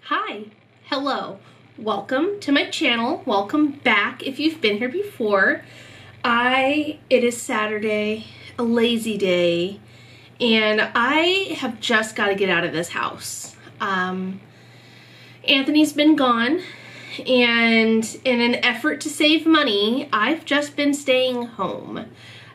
Hi, hello, welcome to my channel, welcome back if you've been here before. It is Saturday, a lazy day, and I have just got to get out of this house. Anthony's been gone, and in an effort to save money, I've just been staying home.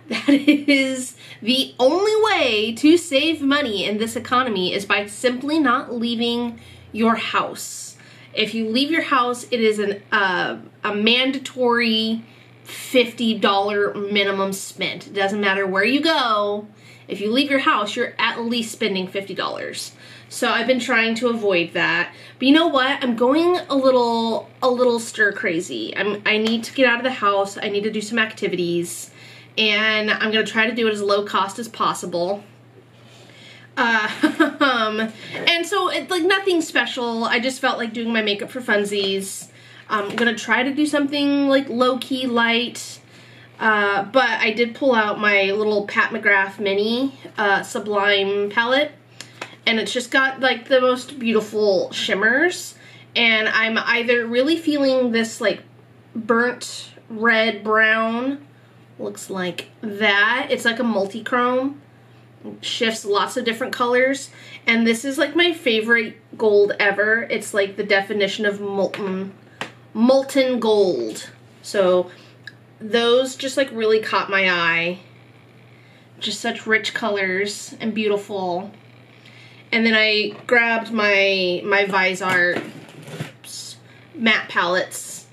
That is the only way to save money in this economy, is by simply not leaving your house. If you leave your house, it is a mandatory $50 minimum spent. It doesn't matter where you go. If you leave your house, you're at least spending $50. So I've been trying to avoid that. But you know what? I'm going a little stir crazy. I need to get out of the house. I need to do some activities, and I'm gonna try to do it as low cost as possible. And so it's like nothing special. I just felt like doing my makeup for funsies. I'm gonna try to do something like low-key light, but I did pull out my little Pat McGrath mini Sublime palette, and it's just got like the most beautiful shimmers, and I'm either really feeling this like burnt red brown, looks like that. It's like a multi-chrome, shifts lots of different colors, and this is like my favorite gold ever. It's like the definition of molten gold. So those just like really caught my eye. Just such rich colors and beautiful. And then I grabbed my Visart matte palettes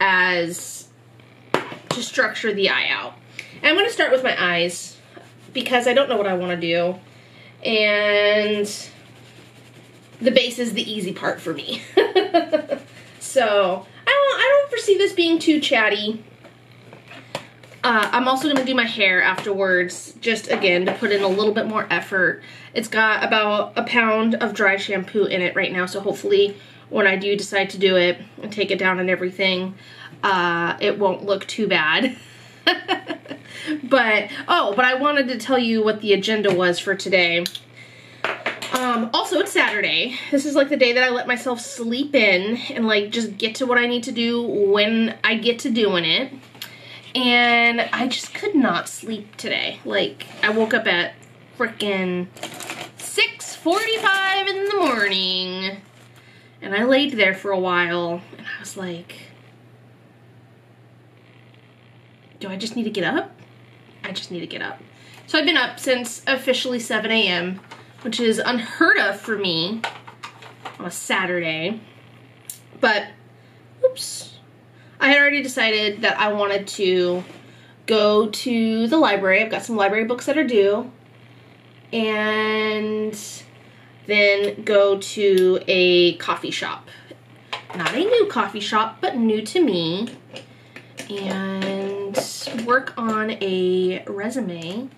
as to structure the eye out. And I'm going to start with my eyes because I don't know what I want to do, and the base is the easy part for me. So I don't foresee this being too chatty. I'm also going to do my hair afterwards, just again to put in a little bit more effort. It's got about a pound of dry shampoo in it right now, so hopefully when I do decide to do it and take it down and everything, it won't look too bad. But I wanted to tell you what the agenda was for today. Also, it's Saturday. This is like the day that I let myself sleep in and like just get to what I need to do when I get to doing it. And I just could not sleep today. Like, I woke up at frickin' 6:45 in the morning, and I laid there for a while, and I was like, do I just need to get up? I just need to get up. So I've been up since officially 7 a.m., which is unheard of for me on a Saturday. But, oops. I had already decided that I wanted to go to the library. I've got some library books that are due. And then go to a coffee shop. Not a new coffee shop, but new to me. And work on a resume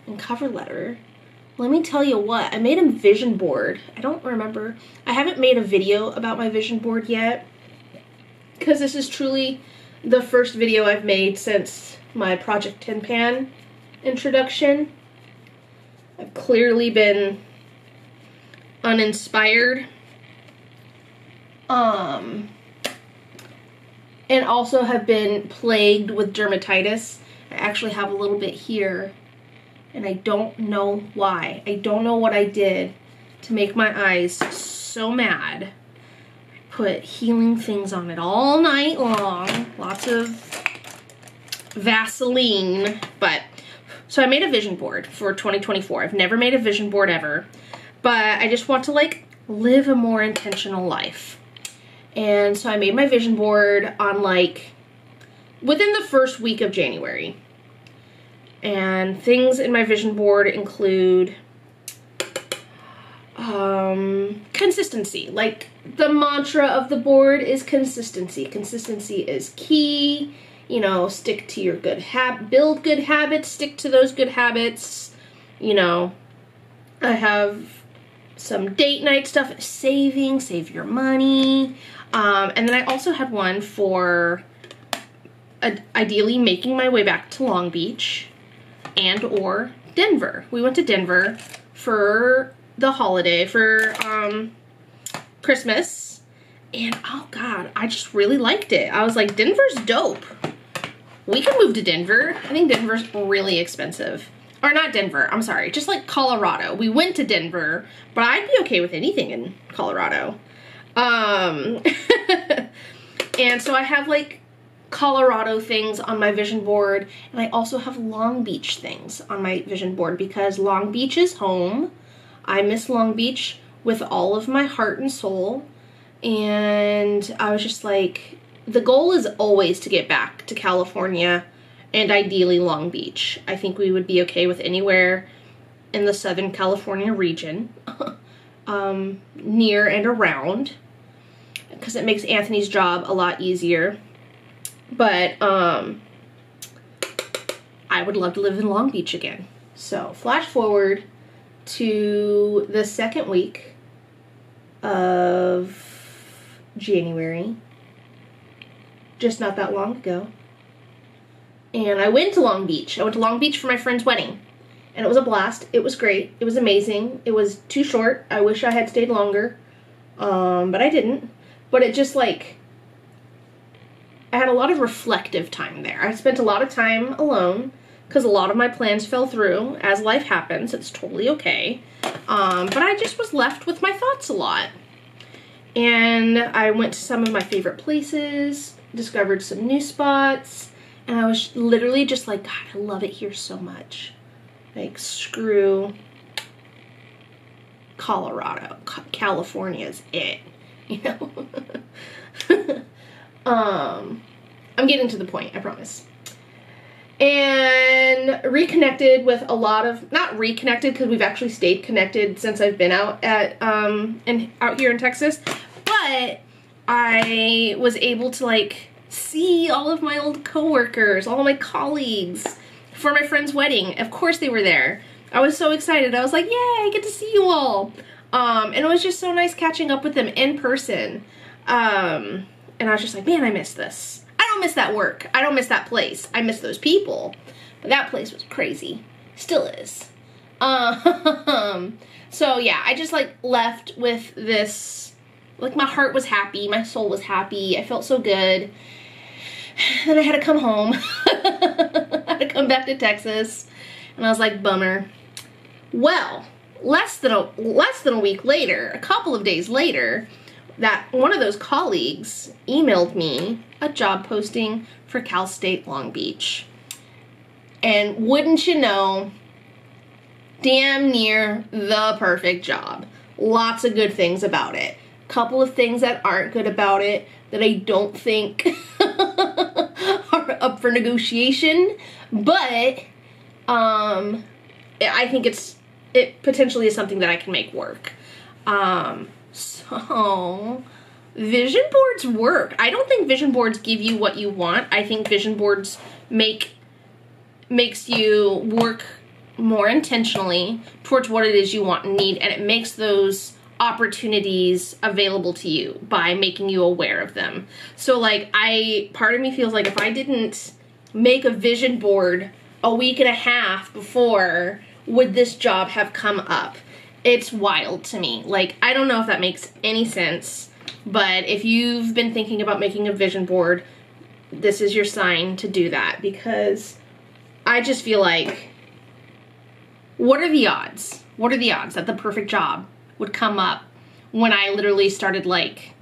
and cover letter. Let me tell you what, I made a vision board. I don't remember. I haven't made a video about my vision board yet, because this is truly the first video I've made since my Project Tin Pan introduction. I've clearly been uninspired. And also have been plagued with dermatitis. I actually have a little bit here, and I don't know why. I don't know what I did to make my eyes so mad. I put healing things on it all night long. Lots of Vaseline. So I made a vision board for 2024. I've never made a vision board ever. But I just want to like live a more intentional life. And so I made my vision board on like within the first week of January. And things in my vision board include consistency. Like, the mantra of the board is consistency. Consistency is key. You know, stick to your build good habits, stick to those good habits. You know, I have some date night stuff, save your money. And then I also had one for ideally making my way back to Long Beach and or Denver. We went to Denver for the holiday, for Christmas. And oh God, I just really liked it. I was like, Denver's dope. We can move to Denver. I think Denver's really expensive. Or not Denver, I'm sorry, just like Colorado. We went to Denver, but I'd be okay with anything in Colorado. And so I have like Colorado things on my vision board, and I also have Long Beach things on my vision board because Long Beach is home. I miss Long Beach with all of my heart and soul, and I was just like, the goal is always to get back to California and ideally Long Beach. I think we would be okay with anywhere in the Southern California region, near and around, because it makes Anthony's job a lot easier. But I would love to live in Long Beach again. So flash forward to the second week of January, just not that long ago. And I went to Long Beach. I went to Long Beach for my friend's wedding. And it was a blast. It was great. It was amazing. It was too short. I wish I had stayed longer. But I didn't. But it just like, I had a lot of reflective time there. I spent a lot of time alone because a lot of my plans fell through. As life happens, it's totally okay. But I just was left with my thoughts a lot. And I went to some of my favorite places, discovered some new spots, and I was literally just like, God, I love it here so much. Like, screw Colorado. California's it, you know? I'm getting to the point, I promise. And reconnected with a lot of, not reconnected because we've actually stayed connected since I've been out at, out here in Texas, but I was able to like see all of my old coworkers, all of my colleagues for my friend's wedding. Of course they were there. I was so excited. I was like, yay, I get to see you all. And it was just so nice catching up with them in person. And I was just like, man, I miss this. I don't miss that work. I don't miss that place. I miss those people. But that place was crazy. Still is. So yeah, I just like left with this, like my heart was happy. My soul was happy. I felt so good. Then I had to come home. I had to come back to Texas. And I was like, bummer. Well, less than a week later, a couple of days later, that one of those colleagues emailed me a job posting for Cal State Long Beach. And wouldn't you know, damn near the perfect job. Lots of good things about it. Couple of things that aren't good about it that I don't think are up for negotiation, but I think it potentially is something that I can make work. So vision boards work. I don't think vision boards give you what you want. I think vision boards makes you work more intentionally towards what it is you want and need, and it makes those opportunities available to you by making you aware of them. So like, part of me feels like if I didn't make a vision board a week and a half before, would this job have come up? It's wild to me. Like, I don't know if that makes any sense, but if you've been thinking about making a vision board, this is your sign to do that, because I just feel like, what are the odds? What are the odds that the perfect job would come up when I literally started like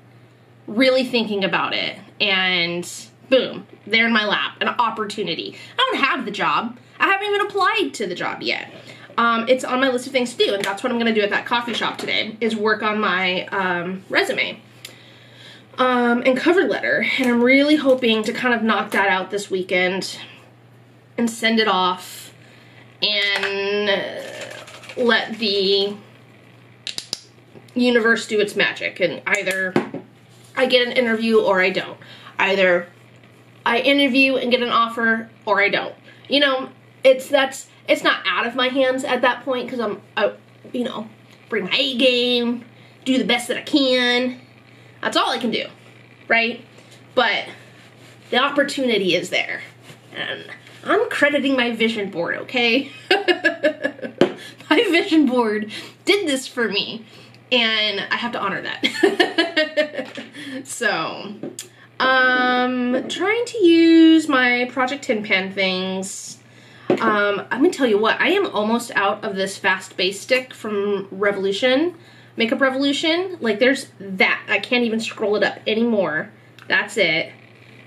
really thinking about it, and boom, there in my lap, an opportunity. I don't have the job. I haven't even applied to the job yet. It's on my list of things to do, and that's what I'm gonna do at that coffee shop today, is work on my resume and cover letter. And I'm really hoping to kind of knock that out this weekend and send it off and let the universe do its magic, and either I get an interview or I don't. Either I interview and get an offer or I don't. You know, it's not out of my hands at that point, because you know, bring my A game, do the best that I can. That's all I can do, right? But the opportunity is there, and I'm crediting my vision board, okay? My vision board did this for me, and I have to honor that. So, trying to use my Project Tin Pan things. I'm gonna tell you what, I am almost out of this fast base stick from Revolution, Makeup Revolution. Like, there's that. I can't even scroll it up anymore. That's it.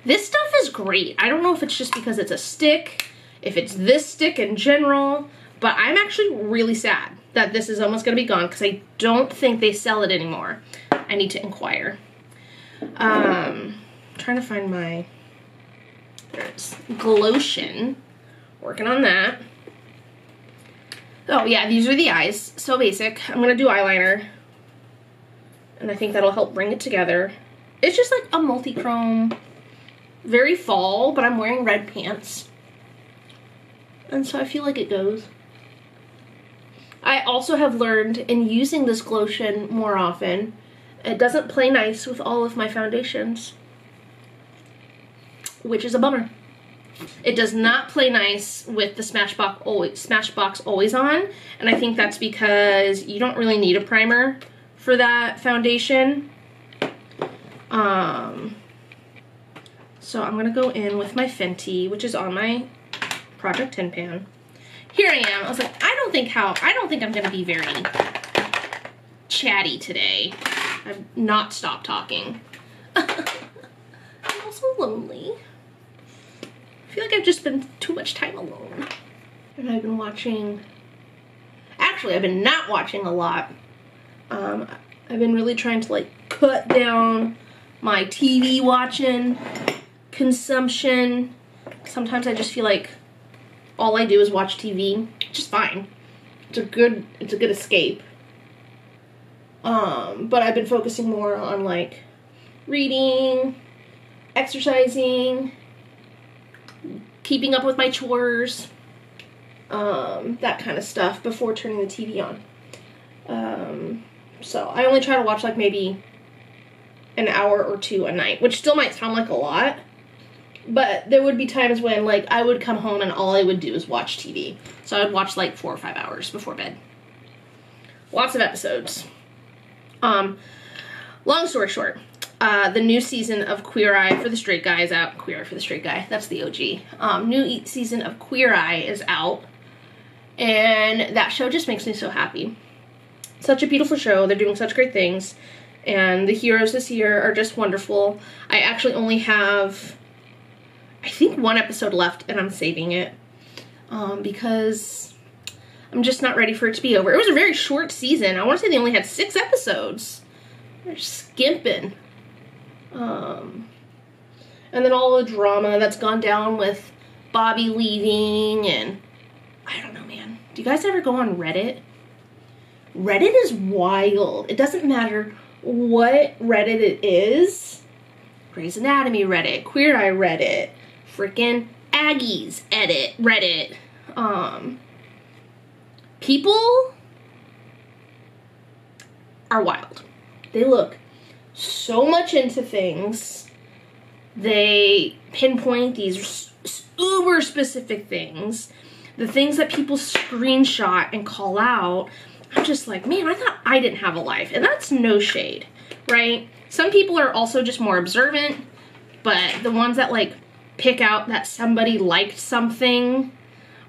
This stuff is great. I don't know if it's just because it's a stick, if it's this stick in general, but I'm actually really sad that this is almost gonna be gone because I don't think they sell it anymore. I need to inquire. Trying to find my, there's Glotion. Working on that. Oh yeah, these are the eyes. So basic. I'm gonna do eyeliner. And I think that'll help bring it together. It's just like a multi-chrome. Very fall, but I'm wearing red pants. And so I feel like it goes. I also have learned in using this Glotion more often, it doesn't play nice with all of my foundations, which is a bummer. It does not play nice with the Smashbox Always On, and I think that's because you don't really need a primer for that foundation. So I'm gonna go in with my Fenty, which is on my Project Tin Pan. Here I am. I was like, I don't think I'm gonna be very chatty today. I've not stopped talking. I'm also lonely. I feel like I've just been too much time alone. And I've been watching, actually I've been not watching a lot. I've been really trying to like cut down my TV watching consumption. Sometimes I just feel like all I do is watch TV, which is fine. It's a good escape. But I've been focusing more on like reading, exercising, keeping up with my chores, that kind of stuff before turning the TV on. So I only try to watch like maybe an hour or two a night, which still might sound like a lot, but there would be times when like I would come home and all I would do is watch TV. So I would watch like 4 or 5 hours before bed. Lots of episodes. Long story short, the new season of Queer Eye for the Straight Guy is out. Queer Eye for the Straight Guy, that's the OG. New season of Queer Eye is out, and that show just makes me so happy. Such a beautiful show. They're doing such great things, and the heroes this year are just wonderful. I actually only have, I think, 1 episode left, and I'm saving it because I'm just not ready for it to be over. It was a very short season. I want to say they only had 6 episodes. They're skimping. And then all the drama that's gone down with Bobby leaving, and I don't know, man. Do you guys ever go on Reddit? Reddit is wild. It doesn't matter what Reddit it is. Grey's Anatomy Reddit, Queer Eye Reddit, freaking Aggies Reddit. People are wild. They look so much into things. They pinpoint these uber specific things. The things that people screenshot and call out. I'm just like, man, I thought I didn't have a life. And that's no shade, right? Some people are also just more observant, but the ones that like pick out that somebody liked something,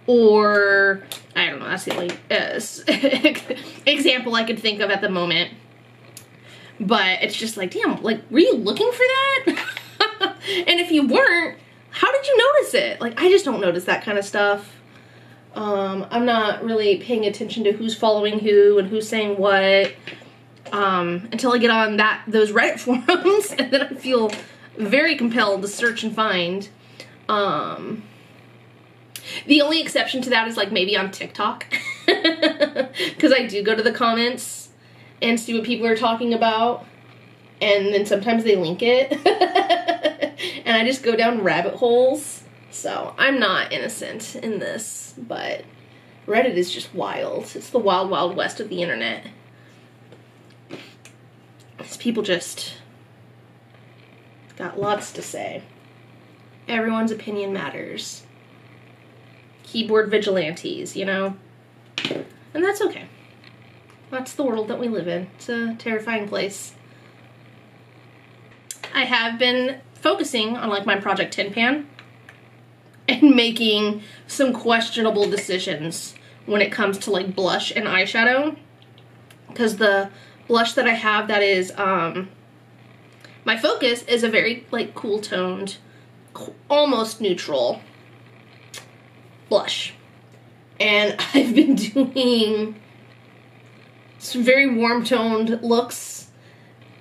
or I don't know, that's the only example I could think of at the moment. But it's just like, damn, like, were you looking for that? And if you weren't, how did you notice it? Like, I just don't notice that kind of stuff. I'm not really paying attention to who's following who and who's saying what until I get on those Reddit forums, and then I feel very compelled to search and find. The only exception to that is like maybe on TikTok, because I do go to the comments and see what people are talking about, and then sometimes they link it, and I just go down rabbit holes. So I'm not innocent in this, but Reddit is just wild. It's the wild, wild west of the internet. These people just got lots to say. Everyone's opinion matters. Keyboard vigilantes, you know? And that's okay. That's the world that we live in. It's a terrifying place. I have been focusing on like my Project Tin Pan and making some questionable decisions when it comes to like blush and eyeshadow. Because the blush that I have that is, my focus is a very like cool toned, almost neutral blush. And I've been doing some very warm toned looks.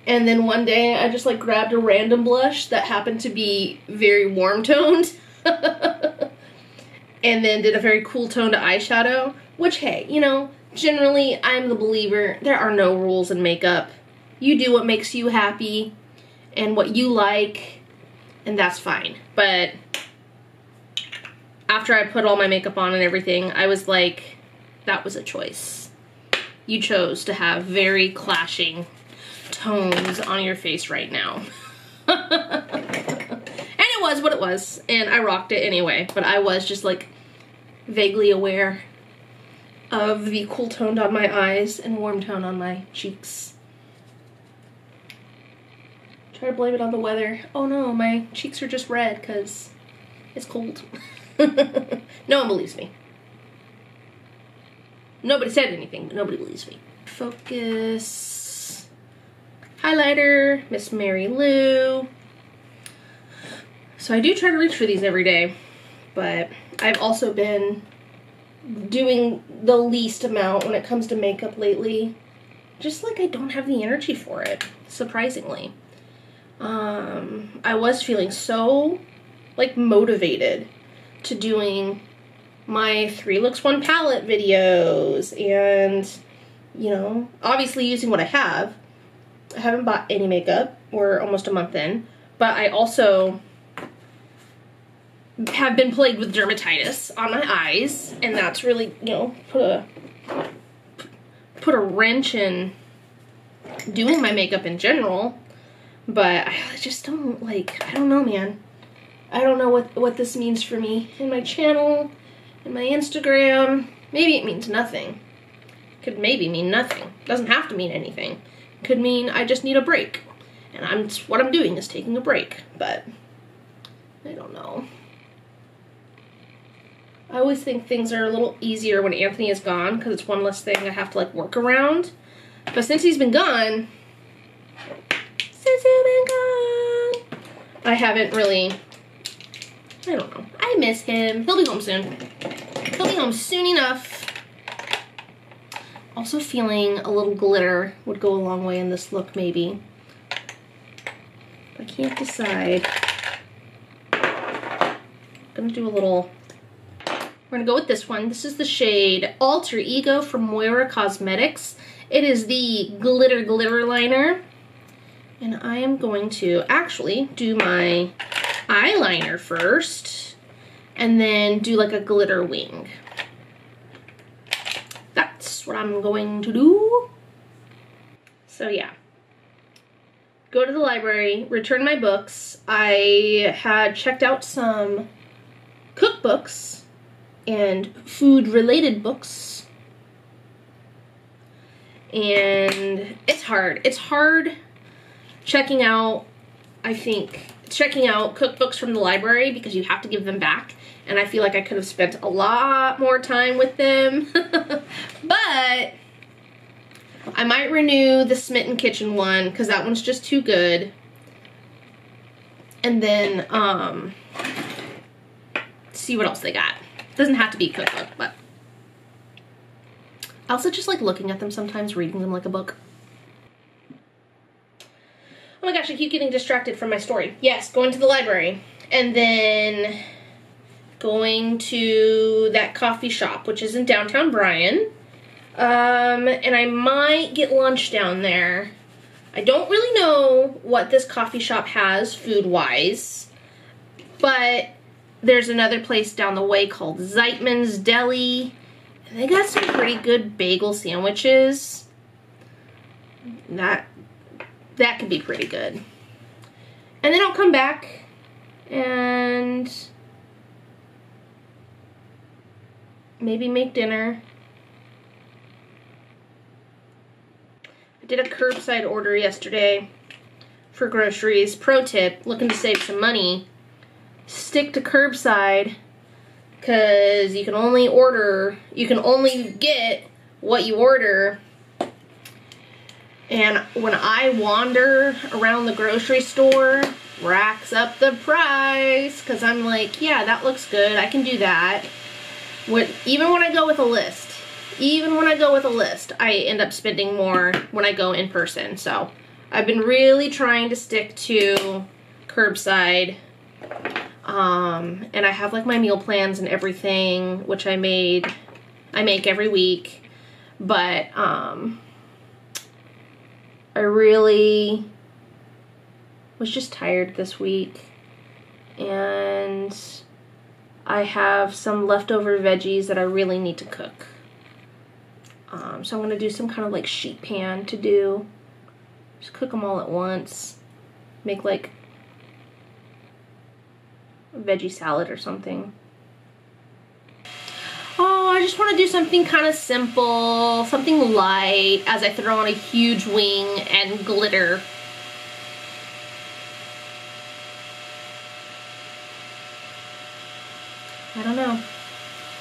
And then one day I just like grabbed a random blush that happened to be very warm toned. And then did a very cool toned eyeshadow, which, hey, you know, generally I'm the believer there are no rules in makeup. You do what makes you happy and what you like, and that's fine. But after I put all my makeup on and everything, I was like, that was a choice. You chose to have very clashing tones on your face right now. And it was what it was, and I rocked it anyway, but I was just like vaguely aware of the cool toned on my eyes and warm tone on my cheeks. Try to blame it on the weather. Oh no, my cheeks are just red because it's cold. No one believes me. Nobody said anything, but nobody believes me. Focus. Highlighter, Miss Mary Lou. So I do try to reach for these every day, but I've also been doing the least amount when it comes to makeup lately. Just like I don't have the energy for it, surprisingly. I was feeling so like motivated to doing my 3 looks 1 palette videos and, you know, obviously using what I have. I haven't bought any makeup. We're almost a month in, but I also have been plagued with dermatitis on my eyes, and that's really, you know, put a wrench in doing my makeup in general. But I just don't, like, I don't know, man. I don't know what this means for me and my channel and my Instagram. Maybe it means nothing. Could maybe mean nothing. Doesn't have to mean anything. Could mean I just need a break. And what I'm doing is taking a break, but I don't know. I always think things are a little easier when Anthony is gone because it's one less thing I have to like work around. But since he's been gone, I haven't really, I don't know. I miss him. He'll be home soon. He'll be home soon enough. Also feeling a little glitter would go a long way in this look, maybe. I can't decide. I'm gonna do a little, we're gonna go with this one. This is the shade Alter Ego from Moira Cosmetics. It is the glitter liner. And I am going to actually do my eyeliner first and then do like a glitter wing. That's what I'm going to do. So yeah. Go to the library, return my books. I had checked out some cookbooks and food-related books. And it's hard. It's hard checking out cookbooks from the library because you have to give them back. And I feel like I could have spent a lot more time with them. But I might renew the Smitten Kitchen one because that one's just too good. And then see what else they got. Doesn't have to be a cookbook, but I also just like looking at them sometimes, reading them like a book. Oh my gosh, I keep getting distracted from my story. Yes, going to the library. And then going to that coffee shop, which is in downtown Bryan. And I might get lunch down there. I don't really know what this coffee shop has food-wise, but there's another place down the way called Zeitman's Deli. And they got some pretty good bagel sandwiches. That could be pretty good. And then I'll come back and maybe make dinner. I did a curbside order yesterday for groceries. Pro tip, looking to save some money, stick to curbside, because you can only get what you order. And when I wander around the grocery store, racks up the price, because I'm like, yeah, that looks good, I can do that. Even when I go with a list, I end up spending more when I go in person. So I've been really trying to stick to curbside. And I have like my meal plans and everything, which I make every week. But I really was just tired this week, and I have some leftover veggies that I really need to cook. So I'm gonna do some kind of like sheet pan to do. Just cook them all at once. Make like a veggie salad or something. Oh, I just want to do something kind of simple, something light, as I throw on a huge wing and glitter. I don't know.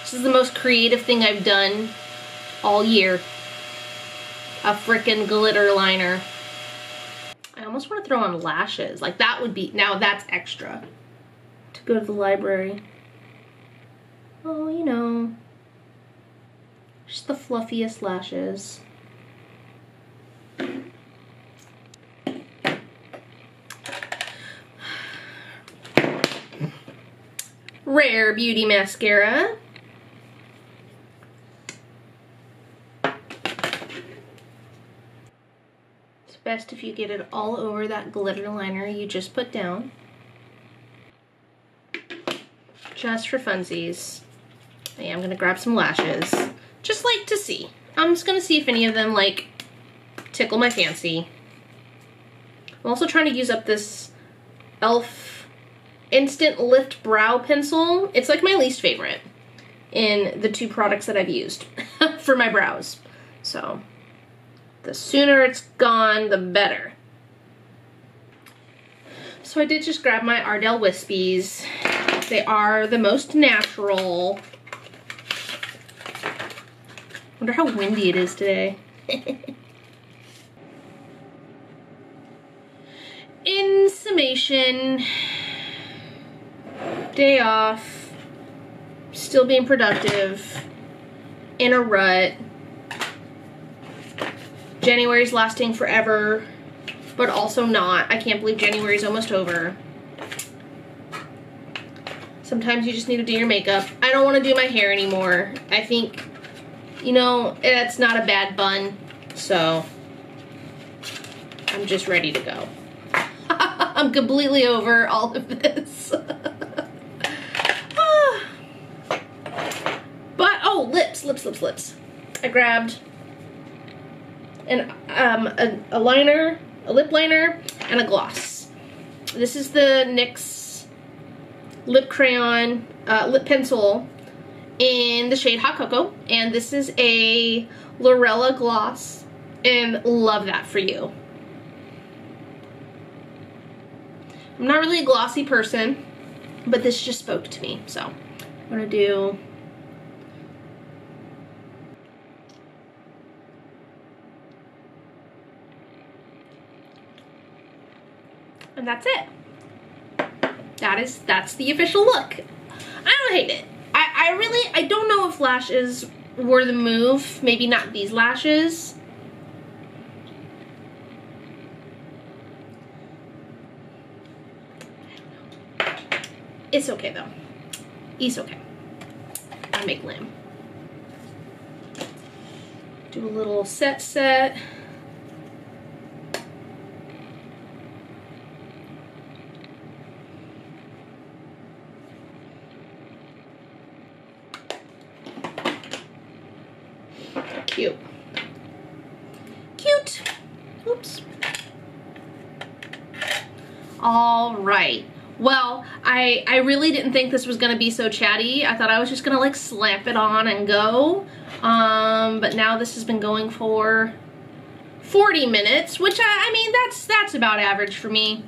This is the most creative thing I've done all year. A frickin' glitter liner. I almost want to throw on lashes. Like that would be, now that's extra. To go to the library. Oh, you know. Just the fluffiest lashes. Rare Beauty mascara. It's best if you get it all over that glitter liner you just put down. Just for funsies. Yeah, I'm gonna grab some lashes. Just like to see. I'm just gonna see if any of them like tickle my fancy. I'm also trying to use up this e.l.f. Instant Lift Brow Pencil. It's like my least favorite in the two products that I've used for my brows. So the sooner it's gone, the better. So I did just grab my Ardell Wispies. They are the most natural. Wonder how windy it is today. In summation, day off, still being productive, in a rut. January's lasting forever, but also not. I can't believe January's almost over. Sometimes you just need to do your makeup. I don't want to do my hair anymore. I think, you know, it's not a bad bun, so I'm just ready to go. I'm completely over all of this. But, oh, lips. I grabbed a liner, a lip liner, and a gloss. This is the NYX lip crayon, lip pencil in the shade Hot Cocoa, and this is a Lorella gloss, and love that for you. I'm not really a glossy person, but this just spoke to me, so I'm gonna do and that's it. That's the official look. I don't hate it. I don't know if lashes were the move. Maybe not these lashes. It's okay though. It's okay. I make lamb. Do a little set. Cute. Oops. All right. Well, I really didn't think this was gonna be so chatty. I thought I was just gonna like slap it on and go. But now this has been going for 40 minutes, which I mean, that's about average for me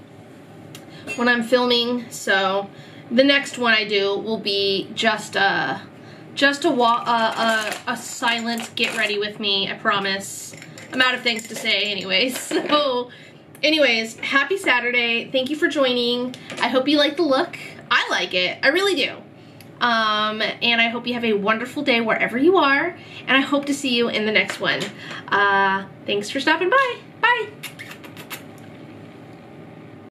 when I'm filming. So the next one I do will be just a silent get ready with me, I promise. I'm out of things to say anyways. So anyways, happy Saturday. Thank you for joining. I hope you like the look. I like it. I really do. And I hope you have a wonderful day wherever you are, and I hope to see you in the next one. Thanks for stopping by. Bye.